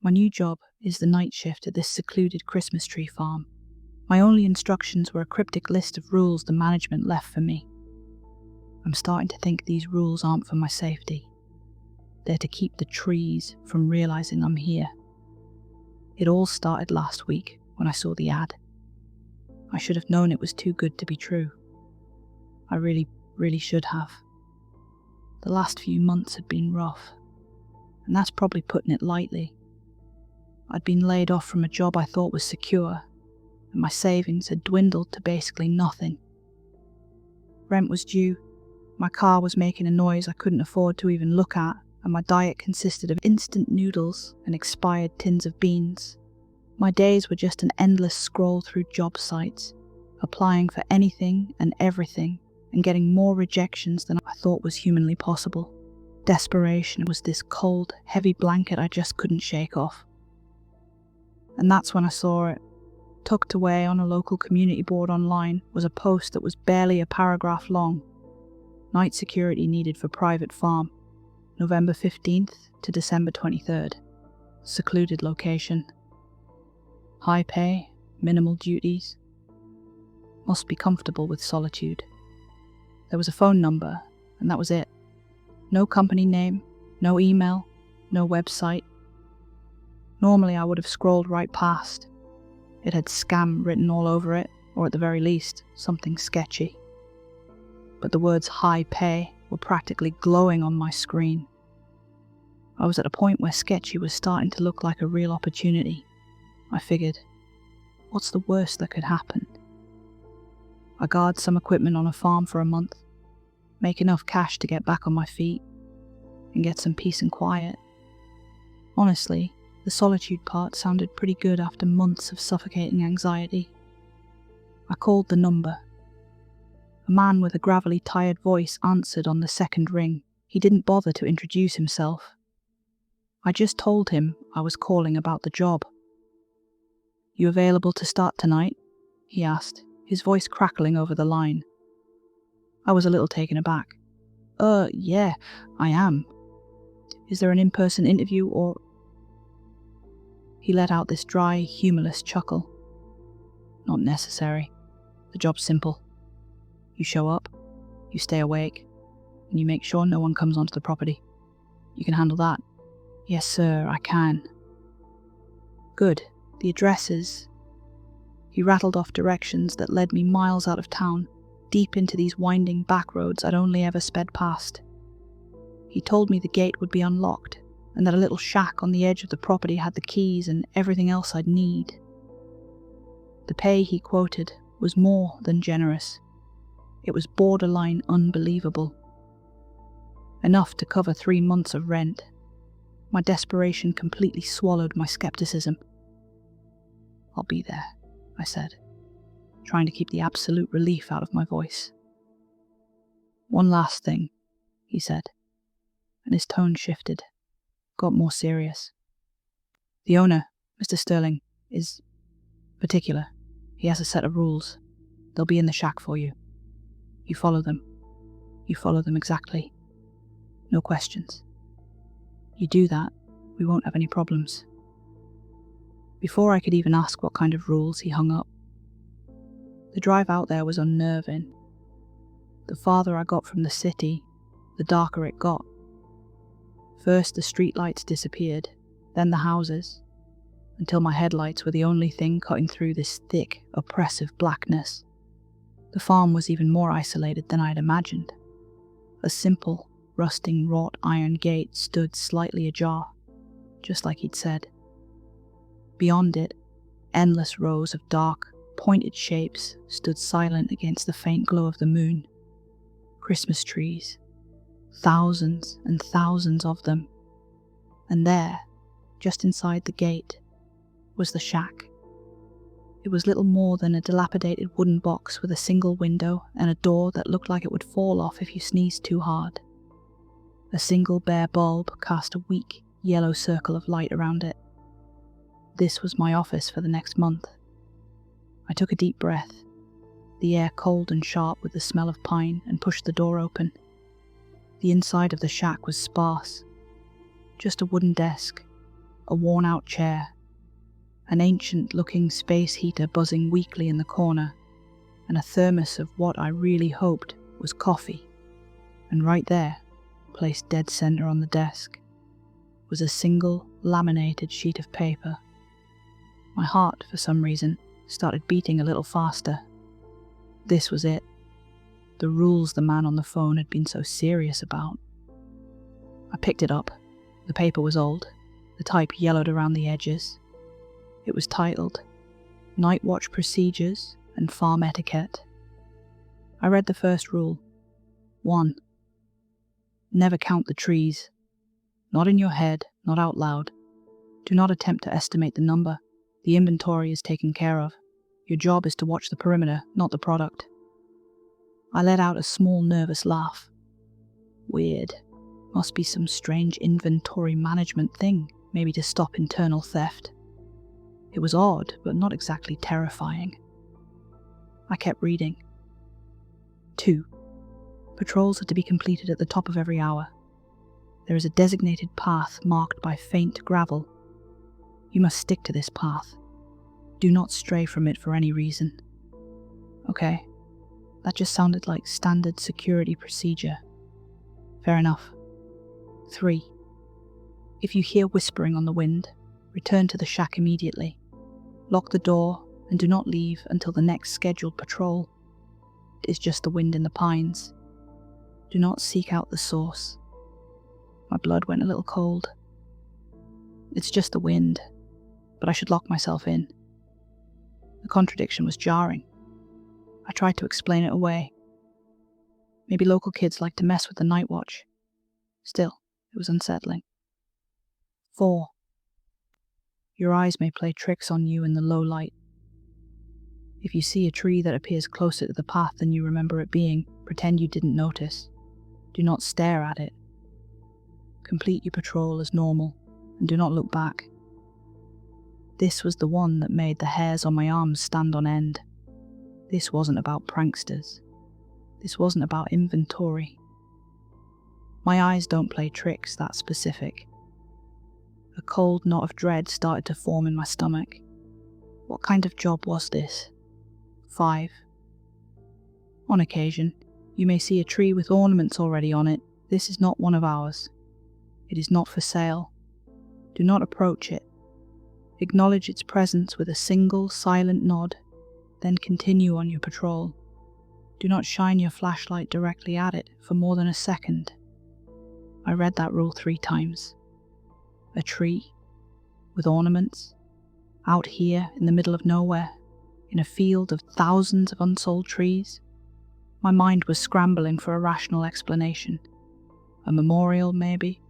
My new job is the night shift at this secluded Christmas tree farm. My only instructions were a cryptic list of rules the management left for me. I'm starting to think these rules aren't for my safety. They're to keep the trees from realizing I'm here. It all started last week when I saw the ad. I should have known it was too good to be true. I really should have. The last few months had been rough, and that's probably putting it lightly. I'd been laid off from a job I thought was secure, and my savings had dwindled to basically nothing. Rent was due, my car was making a noise I couldn't afford to even look at, and my diet consisted of instant noodles and expired tins of beans. My days were just an endless scroll through job sites, applying for anything and everything, and getting more rejections than I thought was humanly possible. Desperation was this cold, heavy blanket I just couldn't shake off. And that's when I saw it. Tucked away on a local community board online was a post that was barely a paragraph long. Night security needed for private farm, November 15th to December 23rd. Secluded location. High pay, minimal duties. Must be comfortable with solitude. There was a phone number, and that was it. No company name, no email, no website. Normally I would have scrolled right past. It had scam written all over it, or at the very least, something sketchy. But the words high pay were practically glowing on my screen. I was at a point where sketchy was starting to look like a real opportunity. I figured, what's the worst that could happen? I guard some equipment on a farm for a month, make enough cash to get back on my feet, and get some peace and quiet. Honestly, the solitude part sounded pretty good after months of suffocating anxiety. I called the number. A man with a gravelly, tired voice answered on the second ring. He didn't bother to introduce himself. I just told him I was calling about the job. "You available to start tonight?" he asked, his voice crackling over the line. I was a little taken aback. Yeah, I am. Is there an in-person interview or..." He let out this dry, humorless chuckle. "Not necessary. The job's simple. You show up, you stay awake, and you make sure no one comes onto the property. You can handle that?" "Yes, sir, I can." "Good. The address is..." He rattled off directions that led me miles out of town, deep into these winding back roads I'd only ever sped past. He told me the gate would be unlocked, and that a little shack on the edge of the property had the keys and everything else I'd need. The pay he quoted was more than generous. It was borderline unbelievable. Enough to cover 3 months of rent. My desperation completely swallowed my skepticism. "I'll be there," I said, trying to keep the absolute relief out of my voice. "One last thing," he said, and his tone shifted, got more serious. "The owner, Mr. Sterling, is particular. He has a set of rules. They'll be in the shack for you. You follow them. You follow them exactly. No questions. You do that, we won't have any problems." Before I could even ask what kind of rules, he hung up. The drive out there was unnerving. The farther I got from the city, the darker it got. First the streetlights disappeared, then the houses, until my headlights were the only thing cutting through this thick, oppressive blackness. The farm was even more isolated than I had imagined. A simple, rusting wrought iron gate stood slightly ajar, just like he'd said. Beyond it, endless rows of dark, pointed shapes stood silent against the faint glow of the moon. Christmas trees. Thousands and thousands of them. And there, just inside the gate, was the shack. It was little more than a dilapidated wooden box with a single window and a door that looked like it would fall off if you sneezed too hard. A single bare bulb cast a weak, yellow circle of light around it. This was my office for the next month. I took a deep breath, the air cold and sharp with the smell of pine, and pushed the door open. The inside of the shack was sparse. Just a wooden desk, a worn-out chair, an ancient-looking space heater buzzing weakly in the corner, and a thermos of what I really hoped was coffee. And right there, placed dead center on the desk, was a single laminated sheet of paper. My heart, for some reason, started beating a little faster. This was it. The rules the man on the phone had been so serious about. I picked it up. The paper was old, the type yellowed around the edges. It was titled, Night Watch Procedures and Farm Etiquette. I read the first rule. 1. Never count the trees. Not in your head, not out loud. Do not attempt to estimate the number. The inventory is taken care of. Your job is to watch the perimeter, not the product. I let out a small, nervous laugh. Weird. Must be some strange inventory management thing, maybe to stop internal theft. It was odd, but not exactly terrifying. I kept reading. 2. Patrols are to be completed at the top of every hour. There is a designated path marked by faint gravel. You must stick to this path. Do not stray from it for any reason. Okay, that just sounded like standard security procedure. Fair enough. 3. If you hear whispering on the wind, return to the shack immediately. Lock the door and do not leave until the next scheduled patrol. It is just the wind in the pines. Do not seek out the source. My blood went a little cold. It's just the wind, but I should lock myself in. The contradiction was jarring. I tried to explain it away. Maybe local kids like to mess with the night watch. Still, it was unsettling. 4. Your eyes may play tricks on you in the low light. If you see a tree that appears closer to the path than you remember it being, pretend you didn't notice. Do not stare at it. Complete your patrol as normal, and do not look back. This was the one that made the hairs on my arms stand on end. This wasn't about pranksters. This wasn't about inventory. My eyes don't play tricks that specific. A cold knot of dread started to form in my stomach. What kind of job was this? 5. On occasion, you may see a tree with ornaments already on it. This is not one of ours. It is not for sale. Do not approach it. Acknowledge its presence with a single silent nod, then continue on your patrol. Do not shine your flashlight directly at it for more than a second. I read that rule 3 times. A tree, with ornaments, out here in the middle of nowhere, in a field of thousands of unsold trees. My mind was scrambling for a rational explanation. A memorial, maybe?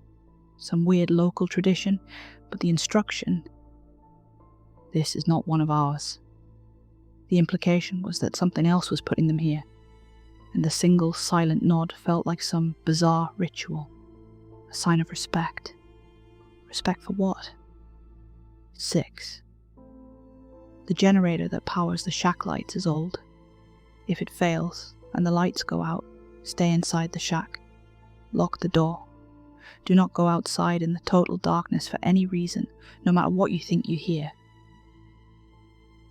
Some weird local tradition? But the instruction... This is not one of ours. The implication was that something else was putting them here, and the single silent nod felt like some bizarre ritual, a sign of respect. Respect for what? 6. The generator that powers the shack lights is old. If it fails, and the lights go out, stay inside the shack. Lock the door. Do not go outside in the total darkness for any reason, no matter what you think you hear.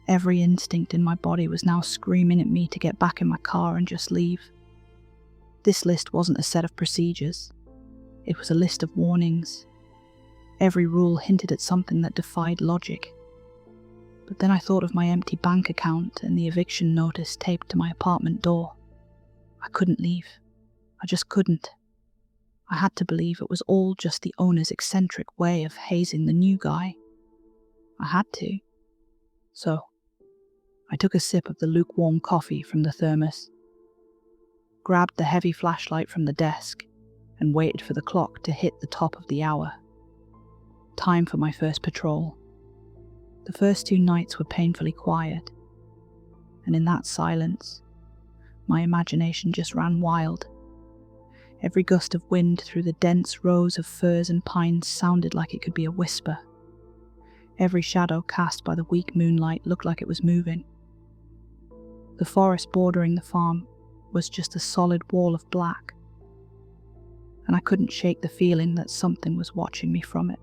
Every instinct in my body was now screaming at me to get back in my car and just leave. This list wasn't a set of procedures. It was a list of warnings. Every rule hinted at something that defied logic. But then I thought of my empty bank account and the eviction notice taped to my apartment door. I couldn't leave. I just couldn't. I had to believe it was all just the owner's eccentric way of hazing the new guy. I had to. So, I took a sip of the lukewarm coffee from the thermos, grabbed the heavy flashlight from the desk, and waited for the clock to hit the top of the hour. Time for my first patrol. The first 2 nights were painfully quiet, and in that silence, my imagination just ran wild. Every gust of wind through the dense rows of firs and pines sounded like it could be a whisper. Every shadow cast by the weak moonlight looked like it was moving. The forest bordering the farm was just a solid wall of black, and I couldn't shake the feeling that something was watching me from it.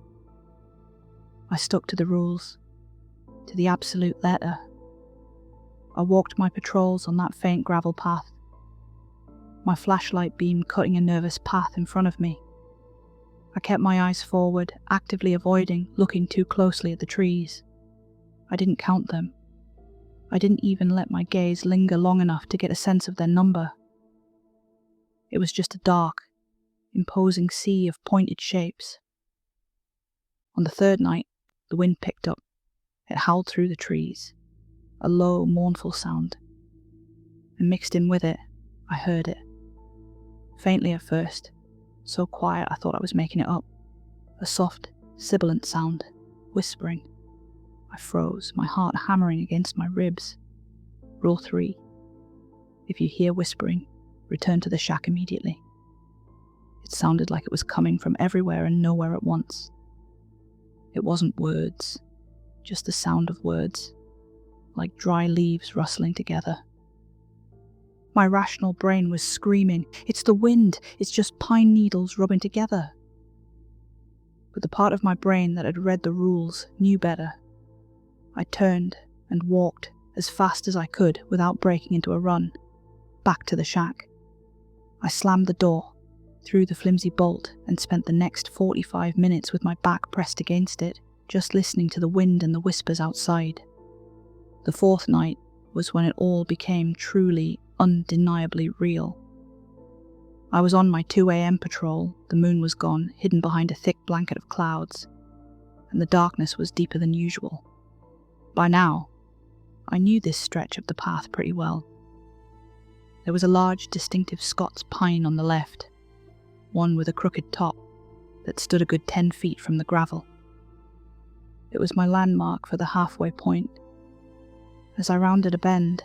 I stuck to the rules, to the absolute letter. I walked my patrols on that faint gravel path, my flashlight beam cutting a nervous path in front of me. I kept my eyes forward, actively avoiding looking too closely at the trees. I didn't count them. I didn't even let my gaze linger long enough to get a sense of their number. It was just a dark, imposing sea of pointed shapes. On the third night, the wind picked up. It howled through the trees, a low, mournful sound. And mixed in with it, I heard it. Faintly at first, so quiet I thought I was making it up. A soft, sibilant sound, whispering. I froze, my heart hammering against my ribs. Rule 3. If you hear whispering, return to the shack immediately. It sounded like it was coming from everywhere and nowhere at once. It wasn't words, just the sound of words, like dry leaves rustling together. My rational brain was screaming, "It's the wind, it's just pine needles rubbing together." But the part of my brain that had read the rules knew better. I turned and walked as fast as I could without breaking into a run, back to the shack. I slammed the door, threw the flimsy bolt, and spent the next 45 minutes with my back pressed against it, just listening to the wind and the whispers outside. The fourth night was when it all became truly, undeniably real. I was on my 2 a.m. patrol, the moon was gone, hidden behind a thick blanket of clouds, and the darkness was deeper than usual. By now, I knew this stretch of the path pretty well. There was a large, distinctive Scots pine on the left, one with a crooked top that stood a good 10 feet from the gravel. It was my landmark for the halfway point. As I rounded a bend,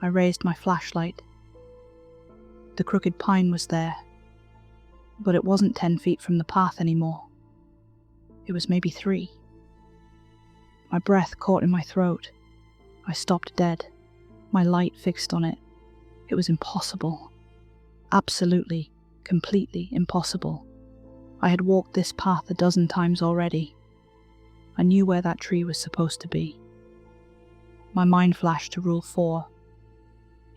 I raised my flashlight. The crooked pine was there, but it wasn't 10 feet from the path anymore. It was maybe 3. My breath caught in my throat. I stopped dead, my light fixed on it. It was impossible. Absolutely, completely impossible. I had walked this path a dozen times already. I knew where that tree was supposed to be. My mind flashed to Rule 4.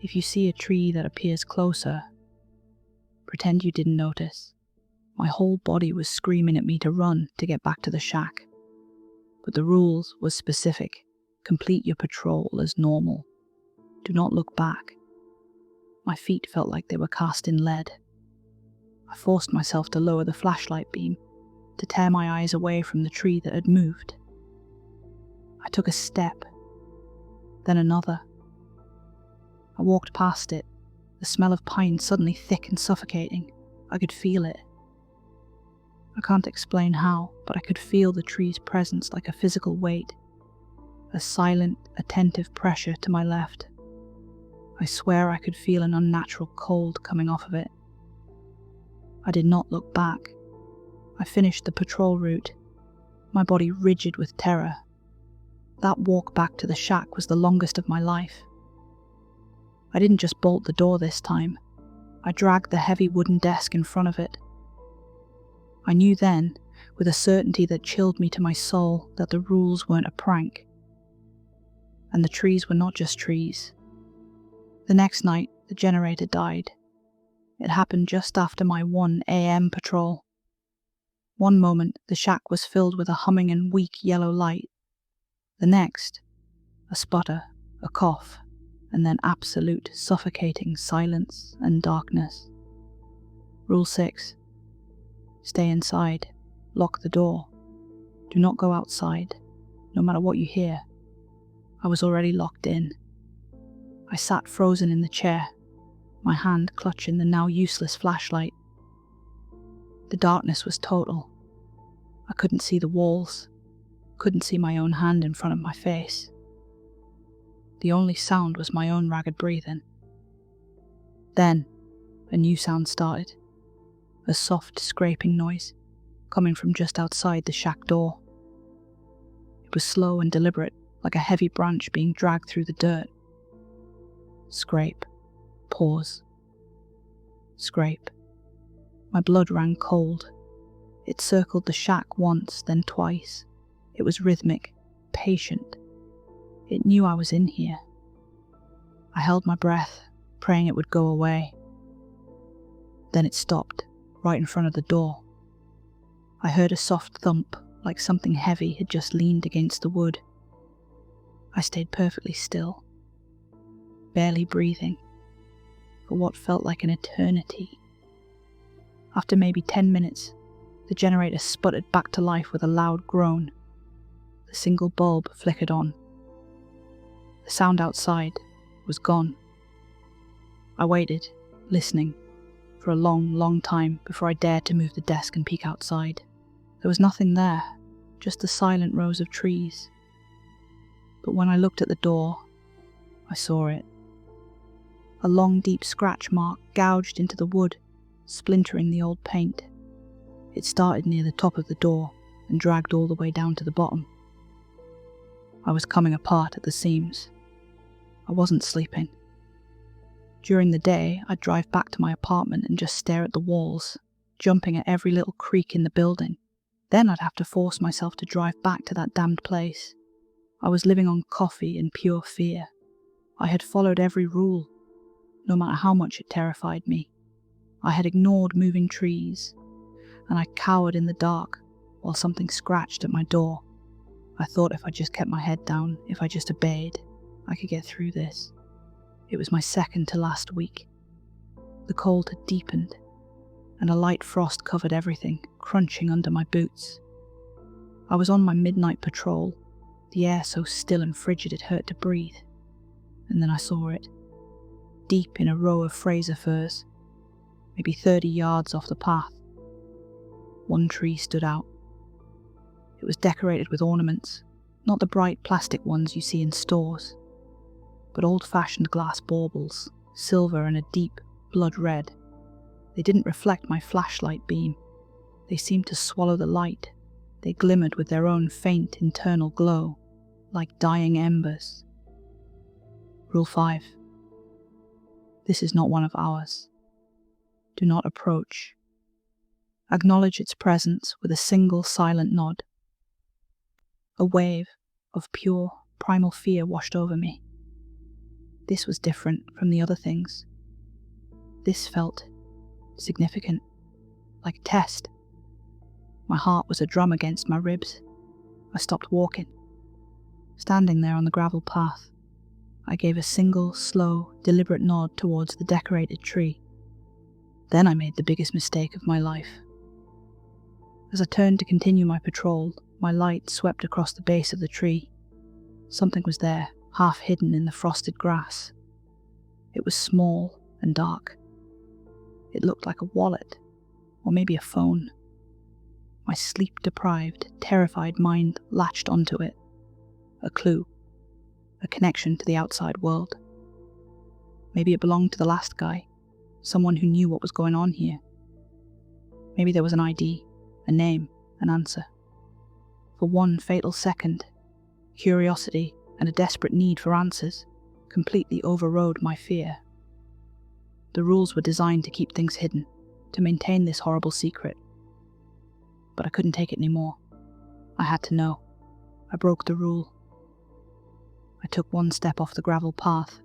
If you see a tree that appears closer, pretend you didn't notice. My whole body was screaming at me to run to get back to the shack. But the rules was specific. Complete your patrol as normal. Do not look back. My feet felt like they were cast in lead. I forced myself to lower the flashlight beam, to tear my eyes away from the tree that had moved. I took a step, then another. I walked past it, the smell of pine suddenly thick and suffocating. I could feel it. I can't explain how, but I could feel the tree's presence like a physical weight, a silent, attentive pressure to my left. I swear I could feel an unnatural cold coming off of it. I did not look back. I finished the patrol route, my body rigid with terror. That walk back to the shack was the longest of my life. I didn't just bolt the door this time. I dragged the heavy wooden desk in front of it. I knew then, with a certainty that chilled me to my soul, that the rules weren't a prank. And the trees were not just trees. The next night, the generator died. It happened just after my 1 a.m. patrol. One moment, the shack was filled with a humming and weak yellow light. The next, a sputter, a cough, and then absolute, suffocating silence and darkness. Rule 6. Stay inside. Lock the door. Do not go outside, no matter what you hear. I was already locked in. I sat frozen in the chair, my hand clutching the now useless flashlight. The darkness was total. I couldn't see the walls, couldn't see my own hand in front of my face. The only sound was my own ragged breathing. Then, a new sound started. A soft scraping noise, coming from just outside the shack door. It was slow and deliberate, like a heavy branch being dragged through the dirt. Scrape. Pause. Scrape. My blood ran cold. It circled the shack once, then twice, It was rhythmic, patient. It knew I was in here. I held my breath, praying it would go away. Then it stopped, right in front of the door. I heard a soft thump, like something heavy had just leaned against the wood. I stayed perfectly still, barely breathing, for what felt like an eternity. After maybe 10 minutes, the generator sputtered back to life with a loud groan. The single bulb flickered on. The sound outside was gone. I waited, listening, for a long, long time before I dared to move the desk and peek outside. There was nothing there, just the silent rows of trees. But when I looked at the door, I saw it. A long, deep scratch mark gouged into the wood, splintering the old paint. It started near the top of the door and dragged all the way down to the bottom. I was coming apart at the seams. I wasn't sleeping. During the day, I'd drive back to my apartment and just stare at the walls, jumping at every little creak in the building. Then I'd have to force myself to drive back to that damned place. I was living on coffee and pure fear. I had followed every rule, no matter how much it terrified me. I had ignored moving trees, and I cowered in the dark while something scratched at my door. I thought if I just kept my head down, if I just obeyed, I could get through this. It was my second to last week. The cold had deepened, and a light frost covered everything, crunching under my boots. I was on my midnight patrol, the air so still and frigid it hurt to breathe. And then I saw it, deep in a row of Fraser firs, maybe 30 yards off the path. One tree stood out. It was decorated with ornaments, not the bright plastic ones you see in stores, but old-fashioned glass baubles, silver and a deep blood red. They didn't reflect my flashlight beam. They seemed to swallow the light. They glimmered with their own faint internal glow, like dying embers. Rule 5. This is not one of ours. Do not approach. Acknowledge its presence with a single silent nod. A wave of pure, primal fear washed over me. This was different from the other things. This felt significant, like a test. My heart was a drum against my ribs. I stopped walking. Standing there on the gravel path, I gave a single, slow, deliberate nod towards the decorated tree. Then I made the biggest mistake of my life. As I turned to continue my patrol, my light swept across the base of the tree. Something was there, half hidden in the frosted grass. It was small and dark. It looked like a wallet, or maybe a phone. My sleep-deprived, terrified mind latched onto it. A clue. A connection to the outside world. Maybe it belonged to the last guy, someone who knew what was going on here. Maybe there was an ID, a name, an answer. For one fatal second, curiosity and a desperate need for answers completely overrode my fear. The rules were designed to keep things hidden, to maintain this horrible secret. But I couldn't take it anymore. I had to know. I broke the rule. I took one step off the gravel path.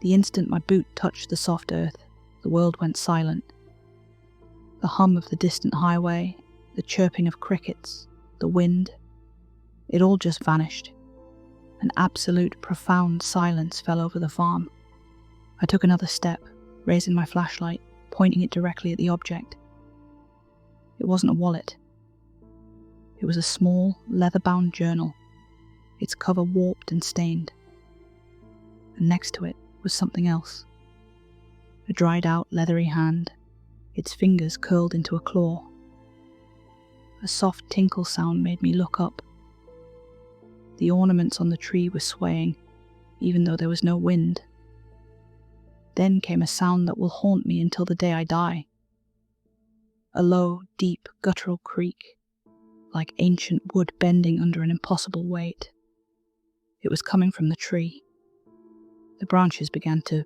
The instant my boot touched the soft earth, the world went silent. The hum of the distant highway, the chirping of crickets, the wind, it all just vanished. An absolute, profound silence fell over the farm. I took another step, raising my flashlight, pointing it directly at the object. It wasn't a wallet. It was a small, leather-bound journal, its cover warped and stained. And next to it was something else. A dried-out, leathery hand, its fingers curled into a claw. A soft tinkle sound made me look up. The ornaments on the tree were swaying, even though there was no wind. Then came a sound that will haunt me until the day I die. A low, deep, guttural creak, like ancient wood bending under an impossible weight. It was coming from the tree. The branches began to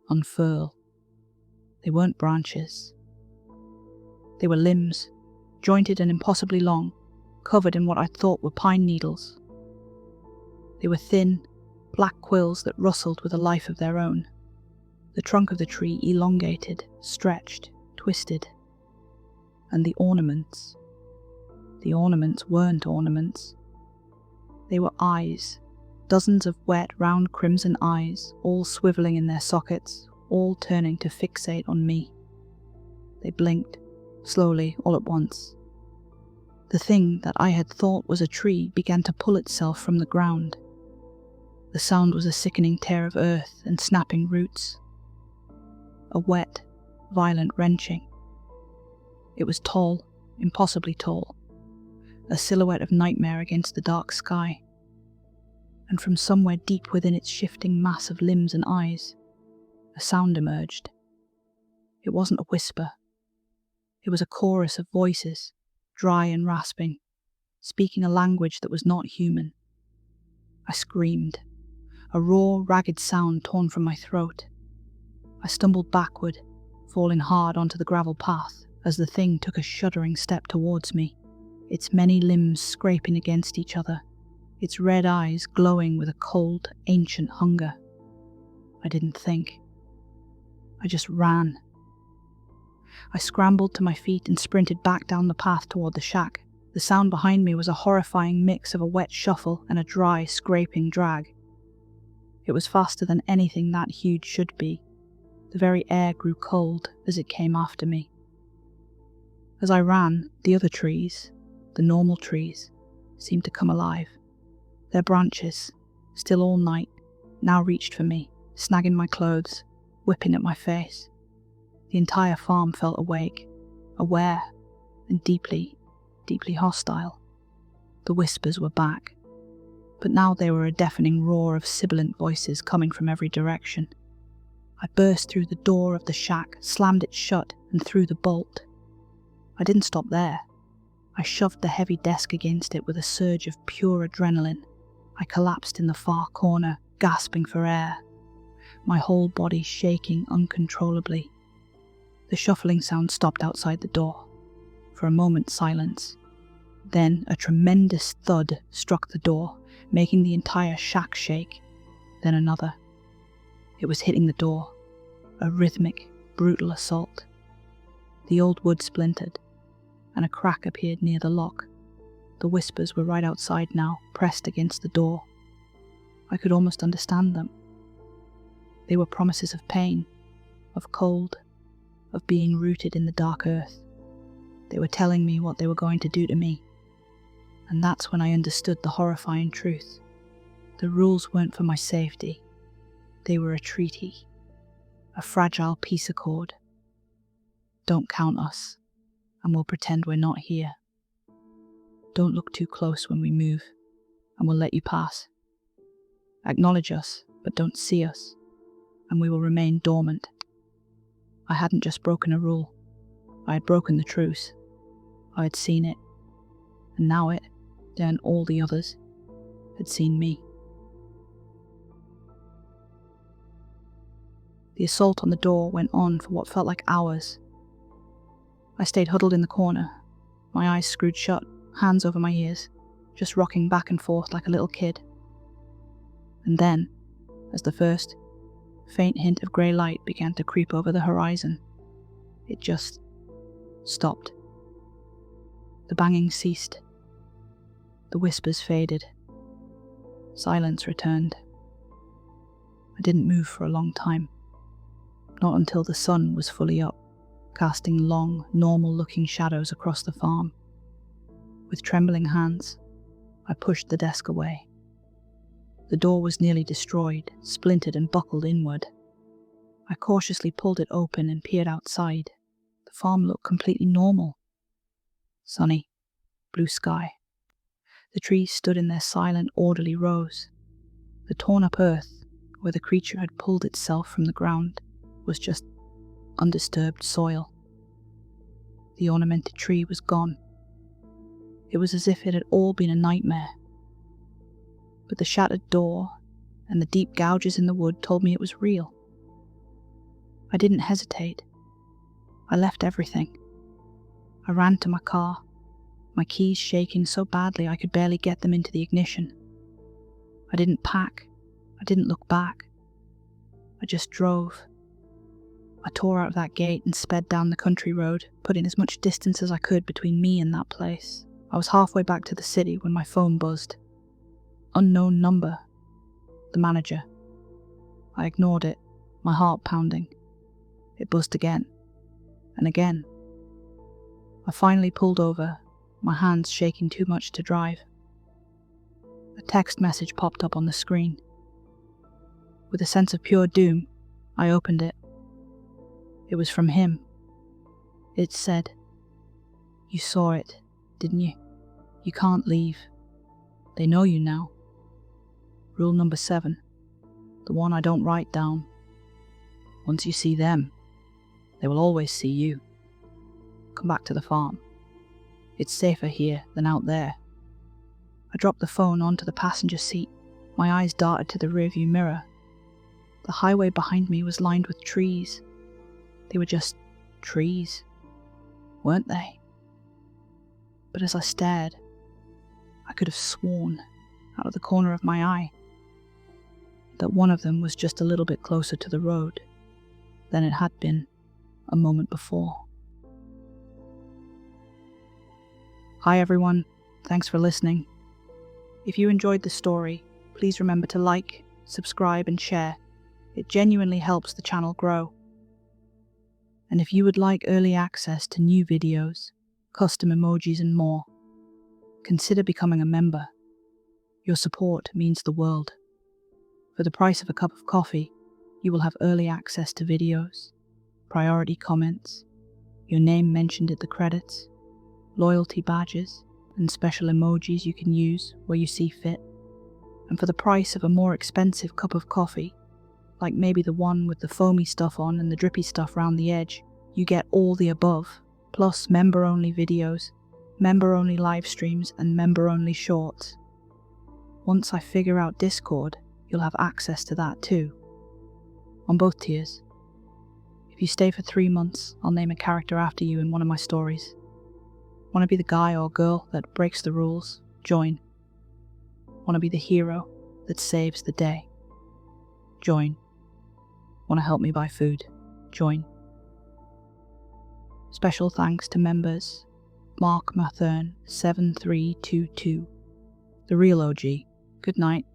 unfurl. They weren't branches. They were limbs, jointed and impossibly long, covered in what I thought were pine needles. They were thin, black quills that rustled with a life of their own. The trunk of the tree elongated, stretched, twisted. And the ornaments weren't ornaments. They were eyes, dozens of wet, round crimson eyes, all swiveling in their sockets, all turning to fixate on me. They blinked, slowly, all at once. The thing that I had thought was a tree began to pull itself from the ground. The sound was a sickening tear of earth and snapping roots. A wet, violent wrenching. It was tall, impossibly tall, a silhouette of nightmare against the dark sky. And from somewhere deep within its shifting mass of limbs and eyes, a sound emerged. It wasn't a whisper. It was a chorus of voices, dry and rasping, speaking a language that was not human. I screamed, a raw, ragged sound torn from my throat. I stumbled backward, falling hard onto the gravel path as the thing took a shuddering step towards me, its many limbs scraping against each other, its red eyes glowing with a cold, ancient hunger. I didn't think. I just ran. I scrambled to my feet and sprinted back down the path toward the shack. The sound behind me was a horrifying mix of a wet shuffle and a dry, scraping drag. It was faster than anything that huge should be. The very air grew cold as it came after me. As I ran, the other trees, the normal trees, seemed to come alive. Their branches, still all night, now reached for me, snagging my clothes, whipping at my face. The entire farm felt awake, aware, and deeply, deeply hostile. The whispers were back, but now they were a deafening roar of sibilant voices coming from every direction. I burst through the door of the shack, slammed it shut, and threw the bolt. I didn't stop there. I shoved the heavy desk against it with a surge of pure adrenaline. I collapsed in the far corner, gasping for air, my whole body shaking uncontrollably. The shuffling sound stopped outside the door. For a moment, silence. Then a tremendous thud struck the door, making the entire shack shake. Then another. It was hitting the door, a rhythmic, brutal assault. The old wood splintered, and a crack appeared near the lock. The whispers were right outside now, pressed against the door. I could almost understand them. They were promises of pain, of cold, of being rooted in the dark earth. They were telling me what they were going to do to me. And that's when I understood the horrifying truth. The rules weren't for my safety. They were a treaty, a fragile peace accord. Don't count us, and we'll pretend we're not here. Don't look too close when we move, and we'll let you pass. Acknowledge us, but don't see us, and we will remain dormant. I hadn't just broken a rule. I had broken the truce. I had seen it, and now it, and all the others, had seen me. The assault on the door went on for what felt like hours. I stayed huddled in the corner, my eyes screwed shut, hands over my ears, just rocking back and forth like a little kid. And then, as the first faint hint of grey light began to creep over the horizon, it just stopped. The banging ceased. The whispers faded. Silence returned. I didn't move for a long time. Not until the sun was fully up, casting long, normal-looking shadows across the farm. With trembling hands, I pushed the desk away. The door was nearly destroyed, splintered and buckled inward. I cautiously pulled it open and peered outside. The farm looked completely normal. Sunny, blue sky. The trees stood in their silent, orderly rows. The torn-up earth, where the creature had pulled itself from the ground, was just undisturbed soil. The ornamented tree was gone. It was as if it had all been a nightmare. But the shattered door and the deep gouges in the wood told me it was real. I didn't hesitate. I left everything. I ran to my car, my keys shaking so badly I could barely get them into the ignition. I didn't pack. I didn't look back. I just drove. I tore out of that gate and sped down the country road, putting as much distance as I could between me and that place. I was halfway back to the city when my phone buzzed. Unknown number. The manager. I ignored it, my heart pounding. It buzzed again. And again. I finally pulled over, my hands shaking too much to drive. A text message popped up on the screen. With a sense of pure doom, I opened it. It was from him. It said, "You saw it, didn't you? You can't leave. They know you now. Rule number 7, the one I don't write down. Once you see them, they will always see you. Come back to the farm. It's safer here than out there." I dropped the phone onto the passenger seat. My eyes darted to the rearview mirror. The highway behind me was lined with trees. They were just trees, weren't they? But as I stared, I could have sworn, out of the corner of my eye, that one of them was just a little bit closer to the road than it had been a moment before. Hi everyone, thanks for listening. If you enjoyed the story, please remember to like, subscribe and share. It genuinely helps the channel grow. And if you would like early access to new videos, custom emojis and more, consider becoming a member. Your support means the world. For the price of a cup of coffee, you will have early access to videos, priority comments, your name mentioned at the credits, loyalty badges, and special emojis you can use where you see fit. And for the price of a more expensive cup of coffee, like maybe the one with the foamy stuff on and the drippy stuff round the edge, you get all the above, plus member-only videos, member-only live streams, and member-only shorts. Once I figure out Discord, you'll have access to that too, on both tiers. If you stay for 3 months, I'll name a character after you in one of my stories. Want to be the guy or girl that breaks the rules? Join. Want to be the hero that saves the day? Join. Want to help me buy food? Join. Special thanks to members Mark Mathern 7322, The Real OG. Good night.